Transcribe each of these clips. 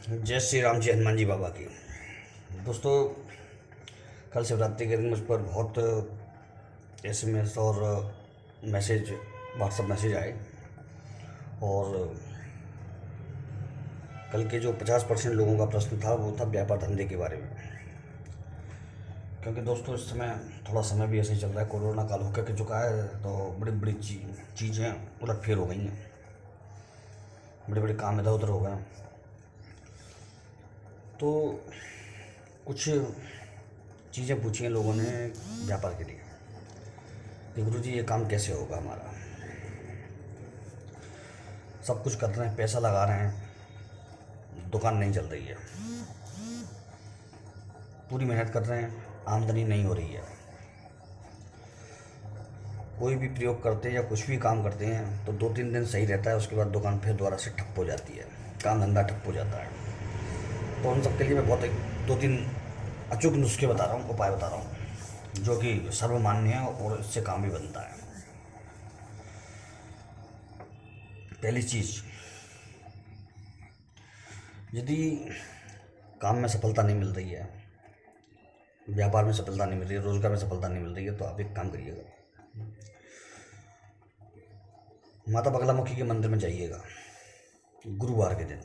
जय श्री राम जी, हनुमान जी बाबा की। दोस्तों, कल शिवरात्रि के दिन मुझ पर बहुत एसएमएस और मैसेज, व्हाट्सएप मैसेज आए। और कल के जो 50% लोगों का प्रश्न था वो था व्यापार धंधे के बारे में। क्योंकि दोस्तों, इस समय थोड़ा समय भी ऐसे ही चल रहा है, कोरोना काल होकर के चुका है, तो बड़ी बड़ी चीज़ें उलटफेर हो गई हैं, बड़े बड़े काम इधर उधर हो गए हैं। तो कुछ चीज़ें पूछी हैं लोगों ने व्यापार के लिए कि गुरु जी, ये काम कैसे होगा हमारा। सब कुछ कर रहे हैं, पैसा लगा रहे हैं, दुकान नहीं चल रही है। पूरी मेहनत कर रहे हैं, आमदनी नहीं हो रही है। कोई भी प्रयोग करते हैं या कुछ भी काम करते हैं तो 2-3 दिन सही रहता है, उसके बाद दुकान फिर दोबारा से ठप हो जाती है, काम धंधा ठप हो जाता है। तो उन सब के लिए मैं बहुत 2-3 अचूक नुस्खे बता रहा हूँ, उपाय बता रहा हूँ, जो कि सर्वमान्य है और इससे काम भी बनता है। पहली चीज़, यदि काम में सफलता नहीं मिल रही है, व्यापार में सफलता नहीं मिल रही है, रोजगार में सफलता नहीं मिल रही है, तो आप एक काम करिएगा, माता बगलामुखी के मंदिर में जाइएगा गुरुवार के दिन।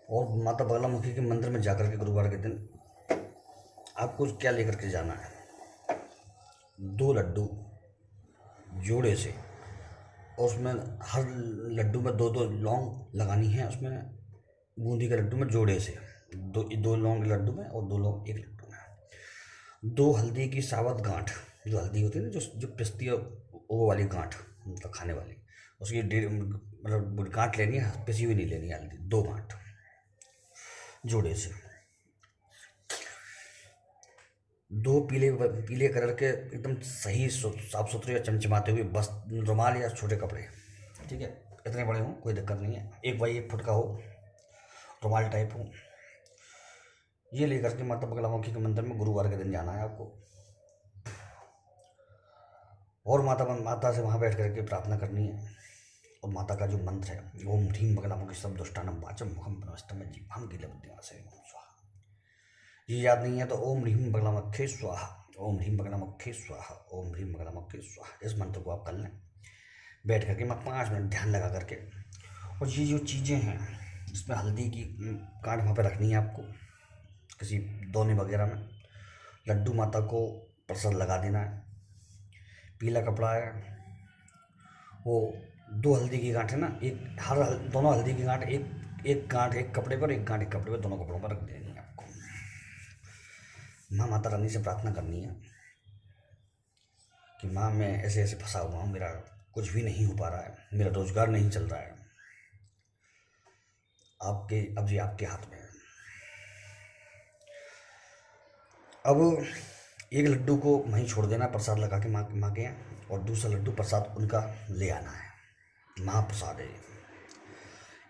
और माता बगलामुखी के मंदिर में जाकर के गुरुवार के दिन आपको क्या लेकर के जाना है, 2 लड्डू जोड़े से, और उसमें हर लड्डू में 2-2 लौंग लगानी है, उसमें बूंदी के लड्डू में जोड़े से, 2 लौंग लड्डू में और 2 लौंग एक लड्डू में। 2 हल्दी की साबुत गांठ, जो हल्दी होती है ना, जो पिसती है, वो वाली गांठ, मतलब खाने वाली, उसकी मतलब गांठ लेनी है, पिसी हुई नहीं लेनी है हल्दी, 2 गांठ जोड़े से। 2 पीले पीले कलर के एकदम सही साफ सुथरे या चमचमाते हुए बस रुमाल या छोटे कपड़े, ठीक है, इतने बड़े हों कोई दिक्कत नहीं है, 1 बाई 1 फुट का हो, रुमाल टाइप हो। ये लेकर के माता बगलामुखी के मंदिर में गुरुवार के दिन जाना है आपको, और माता से वहाँ बैठ करके प्रार्थना करनी है। और माता का जो मंत्र है, ओम ह्रीम बगलामुखी सब दुष्टानम वाचम मुखम प्रणस्तम जीवम गिलबुद्धिमासे स्वाहा। ये याद नहीं है तो ओम ह्रीम बगलामुखे स्वाहा, ओम ह्रीम बगलामुखे स्वाहा, ओम ह्रीम बगलामुखे स्वाहा, इस मंत्र को आप कर लें बैठ करके, मैं 5 मिनट ध्यान लगा करके। और ये जो चीज़ें हैं, इसमें हल्दी की गांठ वहाँ पे रखनी है आपको, किसी दोने वगैरह में। लड्डू माता को प्रसाद लगा देना है। पीला कपड़ा है, वो 2 हल्दी की गांठ है ना, दोनों हल्दी की गांठ, एक गांठ एक कपड़े पर, एक गांठ एक कपड़े पर, दोनों कपड़ों पर रख देनी है आपको। माँ माता रानी से प्रार्थना करनी है कि माँ, मैं ऐसे ऐसे फंसा हुआ हूँ, मेरा कुछ भी नहीं हो पा रहा है, मेरा रोजगार नहीं चल रहा है, अब ये आपके हाथ में है। अब एक लड्डू को वहीं छोड़ देना, प्रसाद लगा के माँ के यहाँ, और दूसरा लड्डू प्रसाद उनका ले आना है, महाप्रसाद है।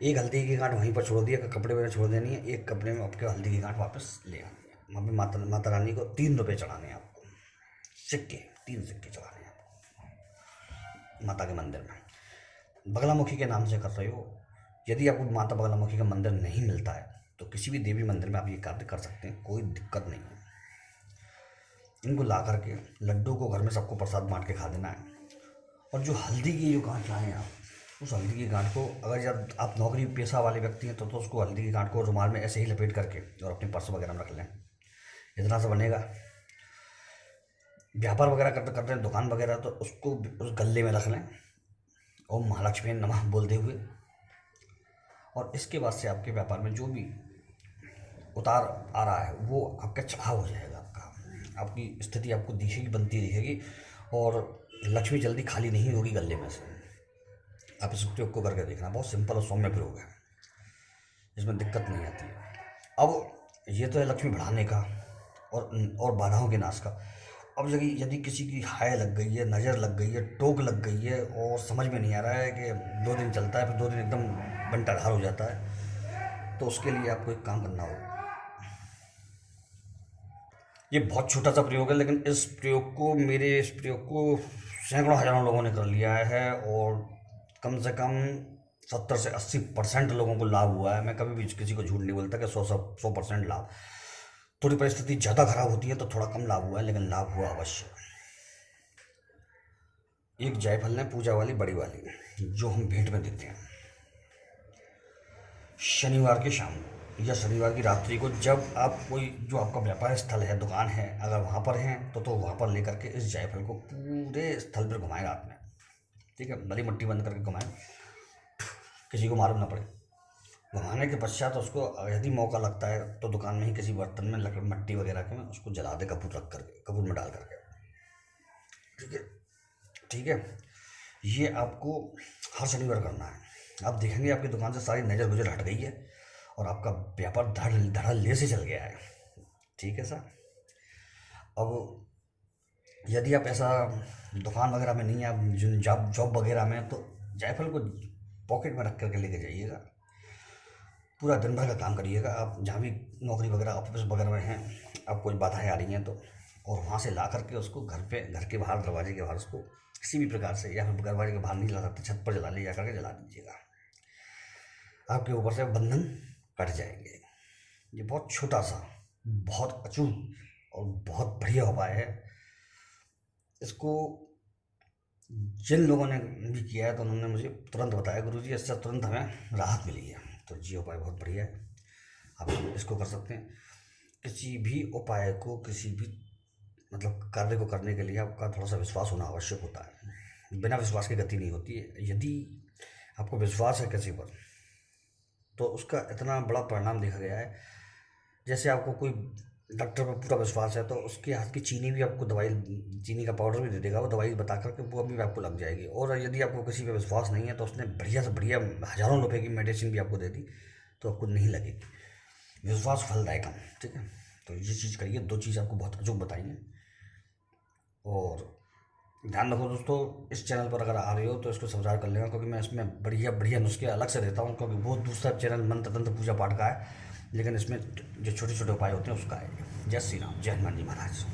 एक हल्दी की गांठ वहीं पर छोड़ दिया, कपड़े में छोड़ देनी है, एक कपड़े में आपके हल्दी की गांठ वापस ले आनी है। वहाँ पे माता रानी को 3 रुपये चढ़ाने हैं आपको, सिक्के, 3 सिक्के चढ़ाने हैं आपको माता के मंदिर में। बगलामुखी के नाम से कर रहे हो, यदि आपको माता बगलामुखी का मंदिर नहीं मिलता है तो किसी भी देवी मंदिर में आप ये कार्य कर सकते हैं, कोई दिक्कत नहीं है। इनको ला करके लड्डू को घर में सबको प्रसाद बांट के खा देना है। और जो हल्दी की जो गांठ लाएँ आप, उस हल्दी की गांठ को, अगर जब आप नौकरी पेशा वाले व्यक्ति हैं तो उसको हल्दी की गांठ को रुमाल में ऐसे ही लपेट करके और अपने पर्स वगैरह में रख लें, इतना सा बनेगा। व्यापार वगैरह करते हैं, दुकान वगैरह, तो उसको उस गल्ले में रख लें, ओम महालक्ष्मी नमः बोलते हुए। और इसके बाद से आपके व्यापार में जो भी उतार आ रहा है वो आपका चढ़ाव हो जाएगा, आपकी स्थिति आपको दिखेगी, बनती दिखेगी, और लक्ष्मी जल्दी खाली नहीं होगी गले में से। आप इस प्रयोग को करके देखना, बहुत सिंपल और सौम्य प्रयोग है, इसमें दिक्कत नहीं आती है। अब ये तो है लक्ष्मी बढ़ाने का और बाधाओं के नाश का। अब यदि किसी की हाय लग गई है, नज़र लग गई है, टोक लग गई है, और समझ में नहीं आ रहा है कि 2 दिन चलता है, फिर 2 दिन एकदम बंटाधार हो जाता है, तो उसके लिए आपको एक काम करना होगा। ये बहुत छोटा सा प्रयोग है, लेकिन इस प्रयोग को सैकड़ों हज़ारों लोगों ने कर लिया है, और कम से कम 70 से 80% लोगों को लाभ हुआ है। मैं कभी भी किसी को झूठ नहीं बोलता कि 100% लाभ। थोड़ी परिस्थिति ज़्यादा खराब होती है तो थोड़ा कम लाभ हुआ है, लेकिन लाभ हुआ अवश्य। एक जायफल है पूजा वाली बड़ी वाली, जो हम भेंट में देते हैं शनिवार की शाम को या शनिवार की रात्रि को, जब आप कोई जो आपका व्यापार स्थल है, दुकान है, अगर वहाँ पर हैं तो वहाँ पर लेकर के इस जायफल को पूरे स्थल पर घुमाएं रात में। ठीक है, भली मट्टी बंद करके घुमाएं, किसी को मालूम ना पड़े। घुमाने के पश्चात उसको यदि मौका लगता है तो दुकान में ही किसी बर्तन में लकड़ी मट्टी वगैरह के में उसको जला दे, कपूर रख करके, कपूर में डाल करके। ठीक है, ठीक है। ये आपको हर शनिवार करना है। आप देखेंगे आपकी दुकान से सारी नज़र गुजर हट गई है और आपका व्यापार धड़ल्ले से चल गया है। ठीक है सर। अब यदि आप ऐसा दुकान वगैरह में नहीं है, आप जॉब वगैरह में, तो जायफल को पॉकेट में रख करके लेके जाइएगा। पूरा दिन भर का काम करिएगा। आप जहाँ भी नौकरी वगैरह ऑफिस वगैरह में हैं, आप कोई बाधाएं आ रही हैं तो, और वहाँ से ला करके उसको घर के बाहर, दरवाजे के बाहर उसको किसी भी प्रकार से, या फिर दरवाजे के बाहर नहीं जला सकते, छत पर जला ले जा करके जला दीजिएगा। आपके ऊपर से बंधन कट जाएंगे। ये बहुत छोटा सा, बहुत अचूक और बहुत बढ़िया उपाय है। इसको जिन लोगों ने भी किया है तो उन्होंने मुझे तुरंत बताया, गुरुजी इससे तुरंत हमें राहत मिली है। तो ये उपाय बहुत बढ़िया है, आप इसको कर सकते हैं। किसी भी उपाय को, किसी भी मतलब कार्य को करने के लिए आपका थोड़ा सा विश्वास होना आवश्यक होता है। बिना विश्वास की गति नहीं होती है। यदि आपको विश्वास है किसी पर तो उसका इतना बड़ा परिणाम देखा गया है। जैसे आपको कोई डॉक्टर पर पूरा विश्वास है तो उसके हाथ की चीनी भी आपको दवाई, चीनी का पाउडर भी दे देगा, वो दवाई बता करके वो अभी आपको लग जाएगी। और यदि आपको किसी पे विश्वास नहीं है तो उसने बढ़िया से बढ़िया हज़ारों रुपए की मेडिसिन भी आपको दे दी तो आपको नहीं लगेगी। विश्वास फलदायक है। ठीक है, तो ये चीज़ करिए। 2 चीज़ आपको बहुत अचूक बताइए। और ध्यान रखो दोस्तों, इस चैनल पर अगर आ रहे हो तो इसको सब्सक्राइब कर लेना, क्योंकि मैं इसमें बढ़िया बढ़िया नुस्खे अलग से देता हूँ। क्योंकि वो दूसरा चैनल मंत्र तंत्र पूजा पाठ का है, लेकिन इसमें जो छोटे छोटे उपाय होते हैं उसका है। जय श्री राम, जय हनुमान जी महाराज।